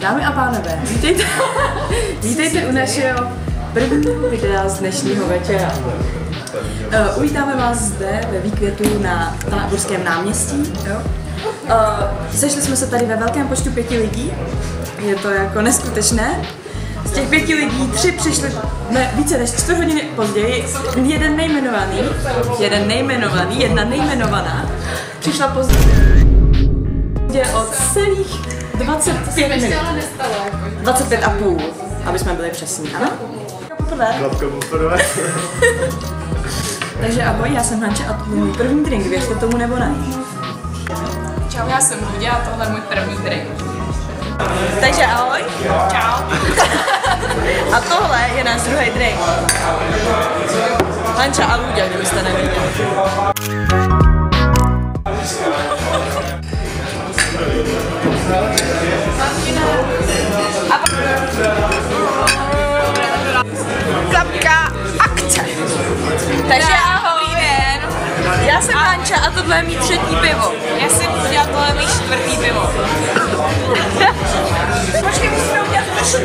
Dámy a pánové, vítejte u našeho prvního videa z dnešního večera. Uvítáme vás zde ve výkvětu na Táborském náměstí. Sešli jsme se tady ve velkém počtu 5 lidí. Je to jako neskutečné. Z těch 5 lidí 3 přišli více než 4 hodiny později. Jedna nejmenovaná přišla později o celých 25 minut. 25,5, aby jsme byli přesní, ano? Klapka poprvé. Takže ahoj, já jsem Hanča a to je můj první drink, věřte tomu nebo ne. Čau, já jsem Luďa a tohle je můj první drink. Takže ahoj. Čau. A tohle je náš druhý drink. Hanča a Luďa, kdybyste nevěděli. Klapka akce. Takže ahoj. Dobrý den. Já jsem Hanča a tohle je mý 3. pivo. Já jsem Luďa a tohle je můj 4. pivo. Počkej, musíme udělat trošku.